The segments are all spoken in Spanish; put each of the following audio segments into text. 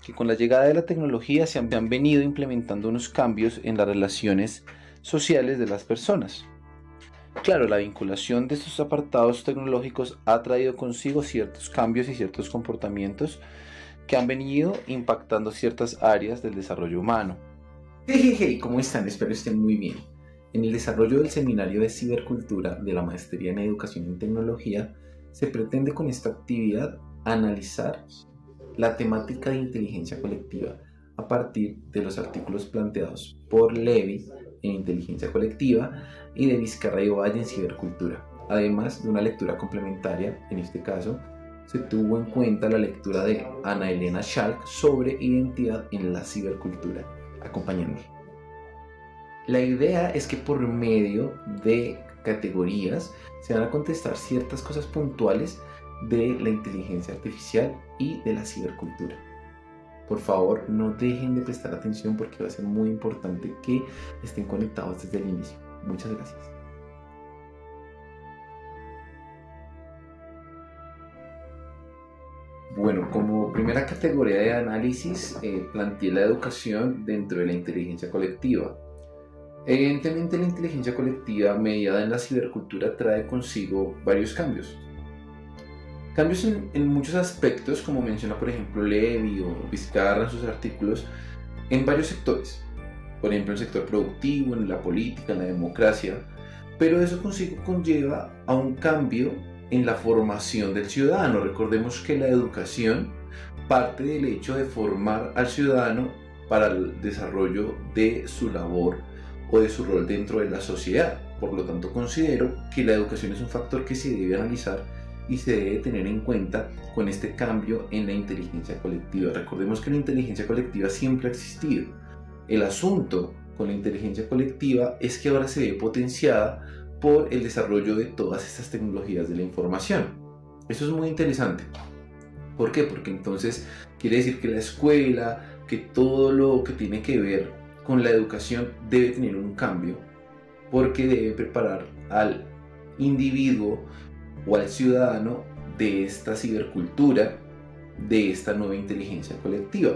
que con la llegada de la tecnología se han venido implementando unos cambios en las relaciones sociales de las personas. Claro, la vinculación de estos apartados tecnológicos ha traído consigo ciertos cambios y ciertos comportamientos que han venido impactando ciertas áreas del desarrollo humano. Hey, hey, hey, ¿cómo están? Espero estén muy bien. En el desarrollo del seminario de cibercultura de la Maestría en Educación y Tecnología, se pretende con esta actividad analizar la temática de inteligencia colectiva a partir de los artículos planteados por Levy en inteligencia colectiva y de Vizcarra y Ovalle en cibercultura, además de una lectura complementaria. En este caso se tuvo en cuenta la lectura de Ana Elena Schalk sobre identidad en la cibercultura. Acompáñenme. La idea es que por medio de categorías se van a contestar ciertas cosas puntuales de la inteligencia artificial y de la cibercultura. Por favor, no dejen de prestar atención porque va a ser muy importante que estén conectados desde el inicio. Muchas gracias. Bueno, como primera categoría de análisis, planteé la educación dentro de la inteligencia colectiva. Evidentemente, la inteligencia colectiva mediada en la cibercultura trae consigo varios cambios. Cambios en muchos aspectos, como menciona por ejemplo Levy o Vizcarra en sus artículos, en varios sectores. Por ejemplo, en el sector productivo, en la política, en la democracia. Pero eso consigo conlleva a un cambio en la formación del ciudadano. Recordemos que la educación parte del hecho de formar al ciudadano para el desarrollo de su labor o de su rol dentro de la sociedad. Por lo tanto, considero que la educación es un factor que se debe analizar y se debe tener en cuenta con este cambio en la inteligencia colectiva. Recordemos que la inteligencia colectiva siempre ha existido. El asunto con la inteligencia colectiva es que ahora se ve potenciada por el desarrollo de todas estas tecnologías de la información. Eso es muy interesante. ¿Por qué? Porque entonces quiere decir que la escuela, que todo lo que tiene que ver con la educación debe tener un cambio, porque debe preparar al individuo o al ciudadano de esta cibercultura, de esta nueva inteligencia colectiva.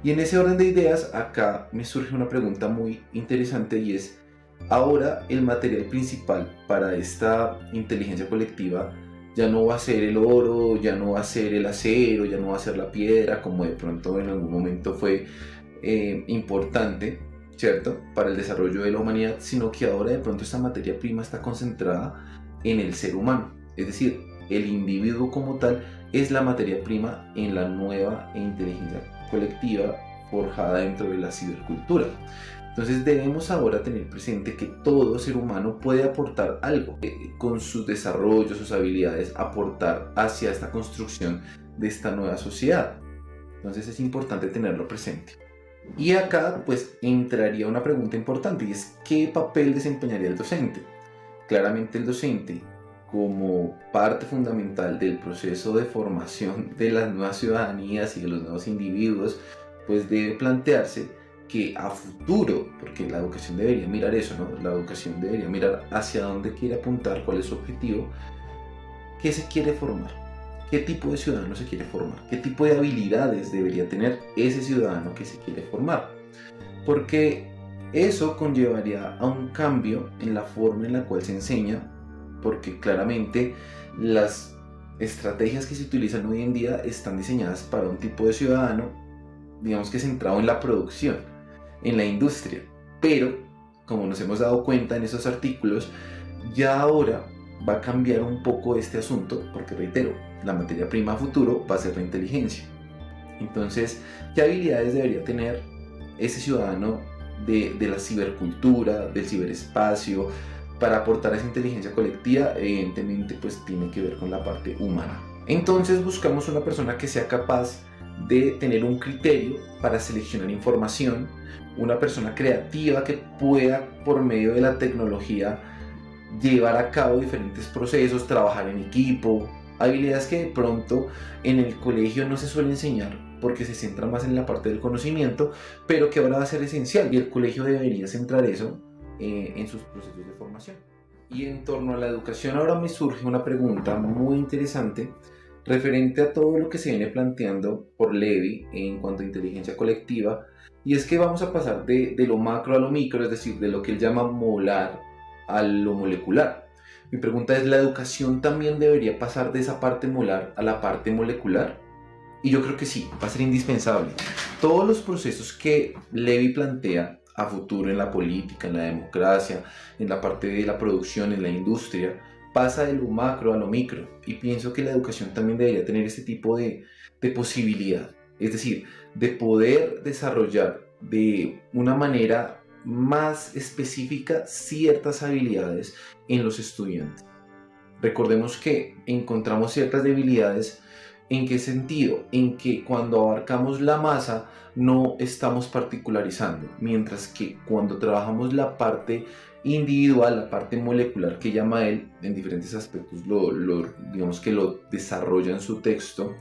Y en ese orden de ideas, acá me surge una pregunta muy interesante y es, ahora el material principal para esta inteligencia colectiva ya no va a ser el oro, ya no va a ser el acero, ya no va a ser la piedra, como de pronto en algún momento fue importante, ¿cierto?, para el desarrollo de la humanidad, sino que ahora de pronto esta materia prima está concentrada en el ser humano. Es decir, el individuo como tal es la materia prima en la nueva inteligencia colectiva forjada dentro de la cibercultura. Entonces debemos ahora tener presente que todo ser humano puede aportar algo, con sus desarrollos, sus habilidades, aportar hacia esta construcción de esta nueva sociedad. Entonces es importante tenerlo presente. Y acá pues entraría una pregunta importante y es, ¿qué papel desempeñaría el docente? Claramente el docente, como parte fundamental del proceso de formación de las nuevas ciudadanías y de los nuevos individuos, pues debe plantearse que a futuro, porque la educación debería mirar eso, ¿no? La educación debería mirar hacia dónde quiere apuntar, cuál es su objetivo, qué se quiere formar, qué tipo de ciudadano se quiere formar, qué tipo de habilidades debería tener ese ciudadano que se quiere formar. Porque eso conllevaría a un cambio en la forma en la cual se enseña, porque claramente las estrategias que se utilizan hoy en día están diseñadas para un tipo de ciudadano, digamos que centrado en la producción, en la industria. Pero, como nos hemos dado cuenta en esos artículos, ya ahora va a cambiar un poco este asunto, porque reitero, la materia prima a futuro va a ser la inteligencia. Entonces, ¿qué habilidades debería tener ese ciudadano de la cibercultura, del ciberespacio, para aportar esa inteligencia colectiva? Evidentemente pues tiene que ver con la parte humana. Entonces buscamos una persona que sea capaz de tener un criterio para seleccionar información, una persona creativa que pueda por medio de la tecnología llevar a cabo diferentes procesos, trabajar en equipo, habilidades que de pronto en el colegio no se suele enseñar porque se centra más en la parte del conocimiento, pero que ahora va a ser esencial y el colegio debería centrar eso en sus procesos de formación. Y en torno a la educación ahora me surge una pregunta muy interesante referente a todo lo que se viene planteando por Levy en cuanto a inteligencia colectiva, y es que vamos a pasar de lo macro a lo micro, es decir, de lo que él llama molar a lo molecular. Mi pregunta es, ¿la educación también debería pasar de esa parte molar a la parte molecular? Y yo creo que sí, va a ser indispensable. Todos los procesos que Levy plantea a futuro en la política, en la democracia, en la parte de la producción, en la industria, pasa de lo macro a lo micro. Y pienso que la educación también debería tener este tipo de posibilidad. Es decir, de poder desarrollar de una manera más específica ciertas habilidades en los estudiantes. Recordemos que encontramos ciertas debilidades. ¿En qué sentido? En que cuando abarcamos la masa no estamos particularizando, mientras que cuando trabajamos la parte individual, la parte molecular que llama él, en diferentes aspectos digamos que lo desarrolla en su texto,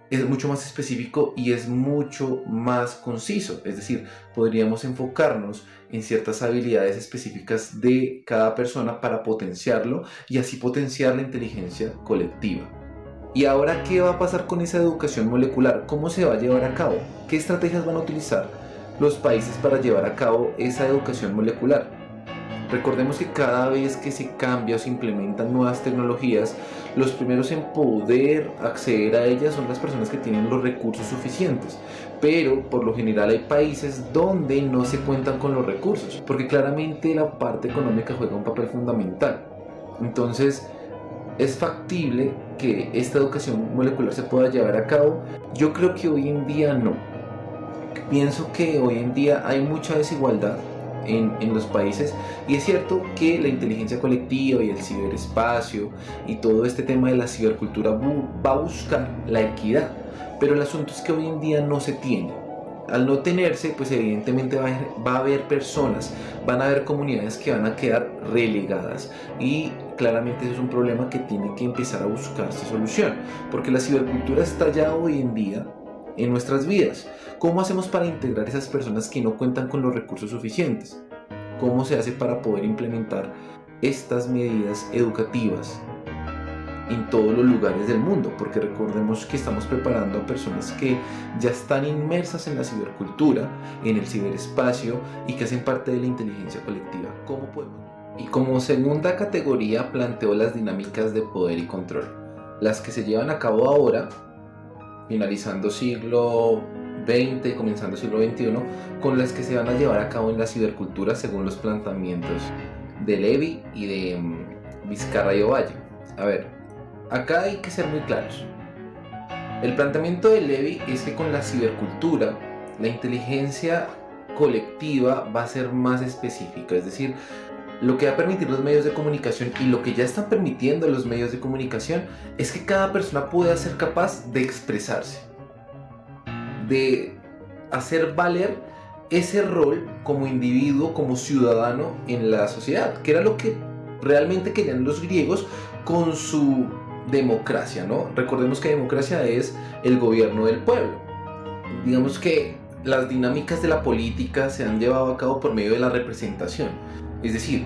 es mucho más específico y es mucho más conciso. Es decir, podríamos enfocarnos en ciertas habilidades específicas de cada persona para potenciarlo y así potenciar la inteligencia colectiva. ¿Y ahora qué va a pasar con esa educación molecular? ¿Cómo se va a llevar a cabo? ¿Qué estrategias van a utilizar los países para llevar a cabo esa educación molecular? Recordemos que cada vez que se cambia o se implementan nuevas tecnologías, los primeros en poder acceder a ellas son las personas que tienen los recursos suficientes. Pero por lo general hay países donde no se cuentan con los recursos, porque claramente la parte económica juega un papel fundamental. Entonces, ¿es factible que esta educación molecular se pueda llevar a cabo? Yo creo que hoy en día no. Pienso que hoy en día hay mucha desigualdad en los países, y es cierto que la inteligencia colectiva y el ciberespacio y todo este tema de la cibercultura va a buscar la equidad, pero el asunto es que hoy en día no se tiene. Al no tenerse, pues evidentemente va a haber personas, van a haber comunidades que van a quedar relegadas, y claramente eso es un problema que tiene que empezar a buscarse solución, porque la cibercultura está ya hoy en día en nuestras vidas. ¿Cómo hacemos para integrar a esas personas que no cuentan con los recursos suficientes? ¿Cómo se hace para poder implementar estas medidas educativas en todos los lugares del mundo? Porque recordemos que estamos preparando a personas que ya están inmersas en la cibercultura, en el ciberespacio, y que hacen parte de la inteligencia colectiva. ¿Cómo podemos? Y como segunda categoría planteo las dinámicas de poder y control, las que se llevan a cabo ahora, finalizando siglo XX, comenzando siglo XXI, con las que se van a llevar a cabo en la cibercultura según los planteamientos de Levy y de Vizcarra y Ovalle. A ver, acá hay que ser muy claros. El planteamiento de Levy es que con la cibercultura la inteligencia colectiva va a ser más específica, es decir, lo que va a permitir los medios de comunicación y lo que ya están permitiendo los medios de comunicación es que cada persona pueda ser capaz de expresarse, de hacer valer ese rol como individuo, como ciudadano en la sociedad, que era lo que realmente querían los griegos con su democracia, ¿no? Recordemos que democracia es el gobierno del pueblo. Digamos que las dinámicas de la política se han llevado a cabo por medio de la representación. Es decir,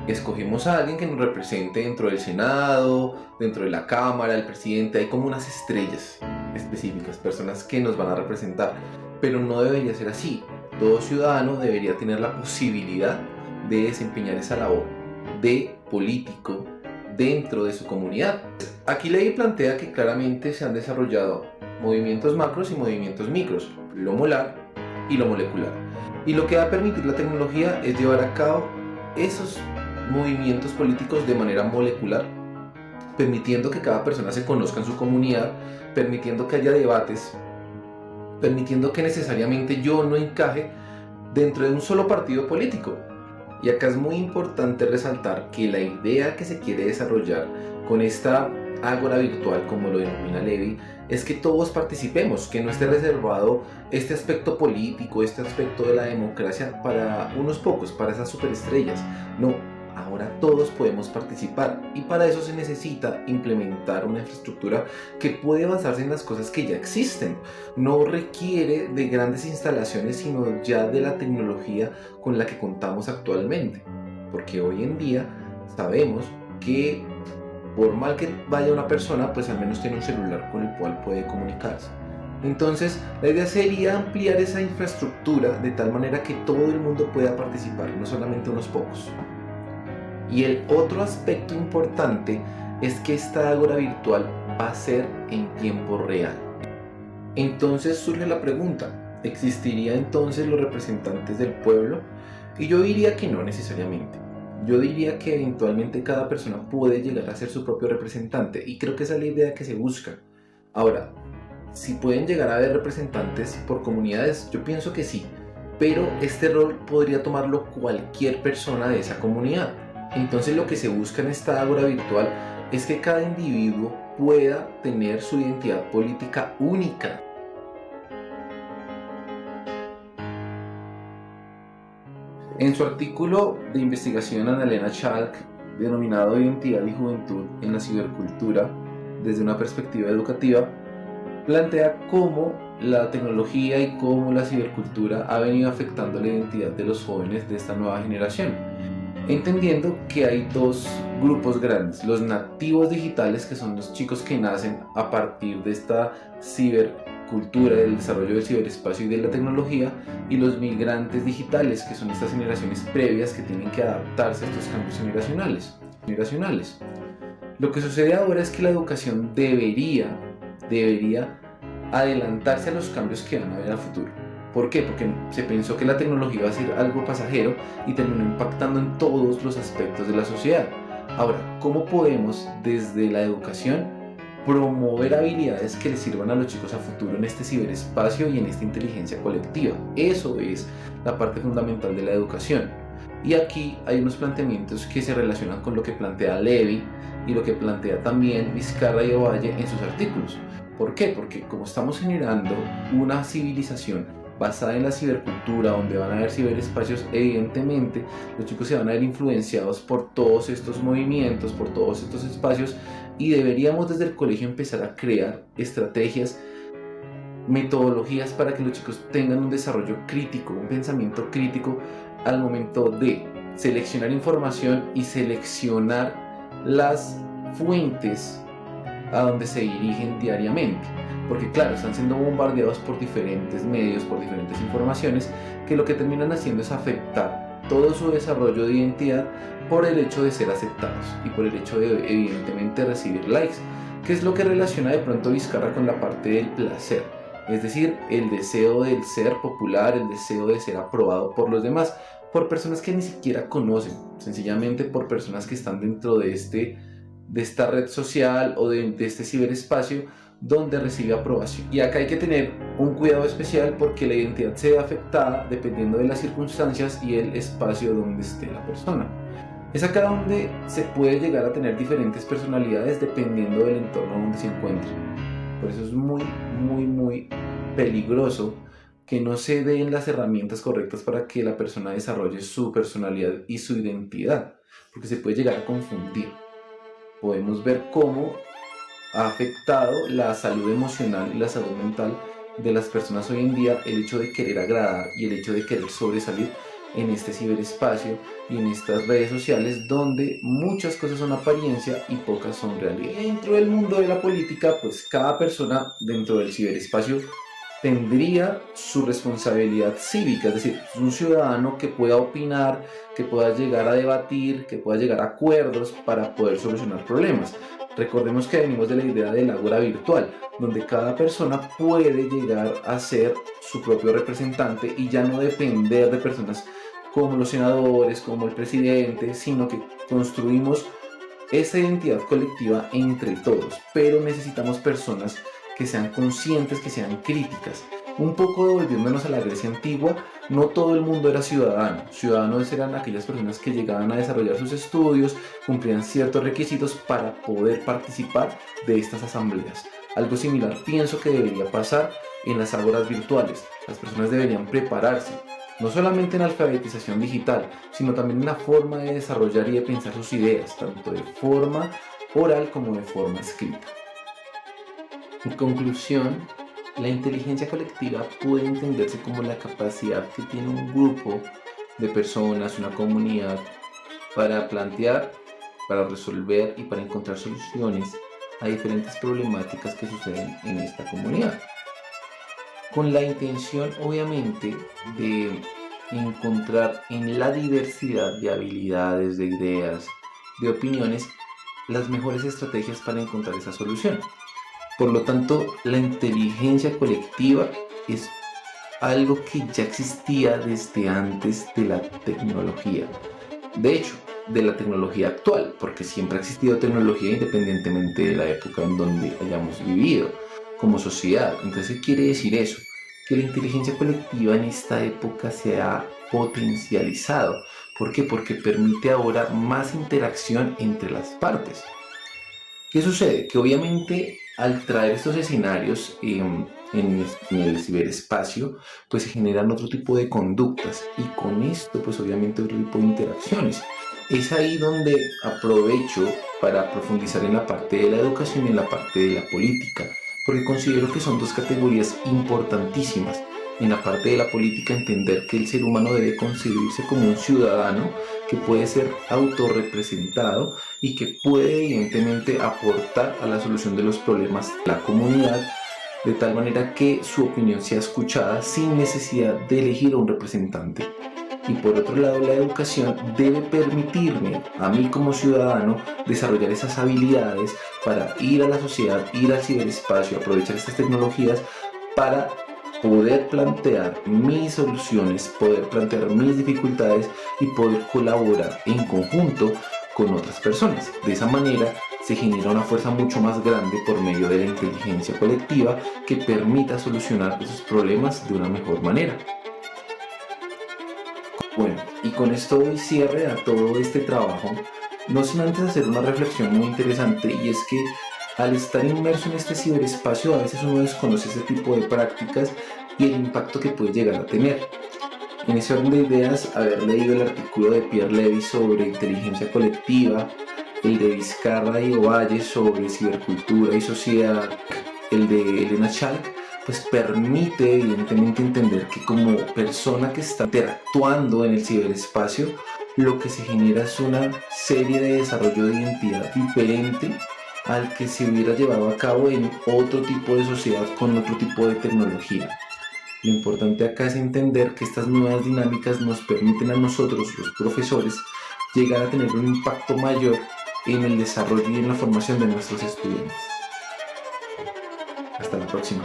escogemos a alguien que nos represente dentro del Senado, dentro de la Cámara, el presidente. Hay como unas estrellas específicas, personas que nos van a representar. Pero no debería ser así. Todo ciudadano debería tener la posibilidad de desempeñar esa labor de político dentro de su comunidad. Aquí Levy plantea que claramente se han desarrollado movimientos macros y movimientos micros, lo molar y lo molecular. Y lo que va a permitir la tecnología es llevar a cabo esos movimientos políticos de manera molecular, permitiendo que cada persona se conozca en su comunidad, permitiendo que haya debates, permitiendo que necesariamente yo no encaje dentro de un solo partido político. Y acá es muy importante resaltar que la idea que se quiere desarrollar con esta ágora virtual, como lo denomina Levy, es que todos participemos, que no esté reservado este aspecto político, este aspecto de la democracia para unos pocos, para esas superestrellas. No, ahora todos podemos participar, y para eso se necesita implementar una infraestructura que puede basarse en las cosas que ya existen. No requiere de grandes instalaciones, sino ya de la tecnología con la que contamos actualmente, porque hoy en día sabemos que por mal que vaya una persona, pues al menos tiene un celular con el cual puede comunicarse. Entonces, la idea sería ampliar esa infraestructura de tal manera que todo el mundo pueda participar, no solamente unos pocos. Y el otro aspecto importante es que esta ágora virtual va a ser en tiempo real. Entonces surge la pregunta, ¿existirían entonces los representantes del pueblo? Y yo diría que no necesariamente. Yo diría que eventualmente cada persona puede llegar a ser su propio representante, y creo que esa es la idea que se busca. Ahora, si pueden llegar a haber representantes por comunidades, yo pienso que sí, pero este rol podría tomarlo cualquier persona de esa comunidad. Entonces lo que se busca en esta ágora virtual es que cada individuo pueda tener su identidad política única. En su artículo de investigación, Annalena Schalk, denominado Identidad y Juventud en la Cibercultura desde una perspectiva educativa, plantea cómo la tecnología y cómo la cibercultura ha venido afectando la identidad de los jóvenes de esta nueva generación, entendiendo que hay dos grupos grandes: los nativos digitales, que son los chicos que nacen a partir de esta cibercultura, del desarrollo del ciberespacio y de la tecnología, y los migrantes digitales, que son estas generaciones previas que tienen que adaptarse a estos cambios generacionales. Lo que sucede ahora es que la educación debería adelantarse a los cambios que van a haber a futuro. ¿Por qué? Porque se pensó que la tecnología iba a ser algo pasajero y terminó impactando en todos los aspectos de la sociedad. Ahora, ¿cómo podemos desde la educación promover habilidades que les sirvan a los chicos a futuro en este ciberespacio y en esta inteligencia colectiva? Eso es la parte fundamental de la educación. Y aquí hay unos planteamientos que se relacionan con lo que plantea Levy y lo que plantea también Vizcarra y Ovalle en sus artículos. ¿Por qué? Porque como estamos generando una civilización basada en la cibercultura, donde van a haber ciberespacios, evidentemente los chicos se van a ver influenciados por todos estos movimientos, por todos estos espacios, y deberíamos desde el colegio empezar a crear estrategias, metodologías para que los chicos tengan un desarrollo crítico, un pensamiento crítico al momento de seleccionar información y seleccionar las fuentes a donde se dirigen diariamente. Porque claro, están siendo bombardeados por diferentes medios, por diferentes informaciones, que lo que terminan haciendo es afectar todo su desarrollo de identidad por el hecho de ser aceptados y por el hecho de evidentemente recibir likes, que es lo que relaciona de pronto Vizcarra con la parte del placer, es decir, el deseo del ser popular, el deseo de ser aprobado por los demás, por personas que ni siquiera conocen, sencillamente por personas que están dentro de esta red social o de este ciberespacio donde recibe aprobación. Y acá hay que tener un cuidado especial porque la identidad se ve afectada dependiendo de las circunstancias y el espacio donde esté la persona. Es acá donde se puede llegar a tener diferentes personalidades dependiendo del entorno donde se encuentre. Por eso es muy peligroso que no se den las herramientas correctas para que la persona desarrolle su personalidad y su identidad, porque se puede llegar a confundir. Podemos ver cómo ha afectado la salud emocional y la salud mental de las personas hoy en día el hecho de querer agradar y el hecho de querer sobresalir en este ciberespacio y en estas redes sociales donde muchas cosas son apariencia y pocas son realidad. Y dentro del mundo de la política, pues cada persona dentro del ciberespacio tendría su responsabilidad cívica, es decir, un ciudadano que pueda opinar, que pueda llegar a debatir, que pueda llegar a acuerdos para poder solucionar problemas. Recordemos que venimos de la idea del ágora virtual, donde cada persona puede llegar a ser su propio representante y ya no depender de personas como los senadores, como el presidente, sino que construimos esa identidad colectiva entre todos, pero necesitamos personas que sean conscientes, que sean críticas. Un poco devolviéndonos a la Grecia antigua, no todo el mundo era ciudadano. Ciudadanos eran aquellas personas que llegaban a desarrollar sus estudios, cumplían ciertos requisitos para poder participar de estas asambleas. Algo similar pienso que debería pasar en las ágoras virtuales. Las personas deberían prepararse, no solamente en alfabetización digital, sino también en la forma de desarrollar y de pensar sus ideas, tanto de forma oral como de forma escrita. En conclusión, la inteligencia colectiva puede entenderse como la capacidad que tiene un grupo de personas, una comunidad, para plantear para resolver y para encontrar soluciones a diferentes problemáticas que suceden en esta comunidad, con la intención obviamente de encontrar en la diversidad de habilidades, de ideas, de opiniones, las mejores estrategias para encontrar esa solución. Por lo tanto, la inteligencia colectiva es algo que ya existía desde antes de la tecnología. De hecho, de la tecnología actual, porque siempre ha existido tecnología independientemente de la época en donde hayamos vivido como sociedad. Entonces, ¿qué quiere decir eso? Que la inteligencia colectiva en esta época se ha potencializado. ¿Por qué? Porque permite ahora más interacción entre las partes. ¿Qué sucede? Que obviamente al traer estos escenarios en el ciberespacio, pues se generan otro tipo de conductas y con esto pues obviamente otro tipo de interacciones. Es ahí donde aprovecho para profundizar en la parte de la educación y en la parte de la política, porque considero que son dos categorías importantísimas. En la parte de la política, entender que el ser humano debe concebirse como un ciudadano que puede ser autorrepresentado y que puede evidentemente aportar a la solución de los problemas de la comunidad, de tal manera que su opinión sea escuchada sin necesidad de elegir a un representante. Y por otro lado, la educación debe permitirme a mí como ciudadano desarrollar esas habilidades para ir a la sociedad, ir al ciberespacio, aprovechar estas tecnologías para poder plantear mis soluciones, poder plantear mis dificultades y poder colaborar en conjunto con otras personas. De esa manera se genera una fuerza mucho más grande por medio de la inteligencia colectiva que permita solucionar esos problemas de una mejor manera. Bueno, y con esto doy cierre a todo este trabajo, no sin antes hacer una reflexión muy interesante, y es que al estar inmerso en este ciberespacio a veces uno desconoce ese tipo de prácticas y el impacto que puede llegar a tener. En ese orden de ideas, haber leído el artículo de Pierre Levy sobre inteligencia colectiva, el de Vizcarra y Ovalle sobre cibercultura y sociedad, el de Elena Chalk, pues permite evidentemente entender que como persona que está interactuando en el ciberespacio, lo que se genera es una serie de desarrollo de identidad diferente al que se hubiera llevado a cabo en otro tipo de sociedad con otro tipo de tecnología. Lo importante acá es entender que estas nuevas dinámicas nos permiten a nosotros, los profesores, llegar a tener un impacto mayor en el desarrollo y en la formación de nuestros estudiantes. Hasta la próxima.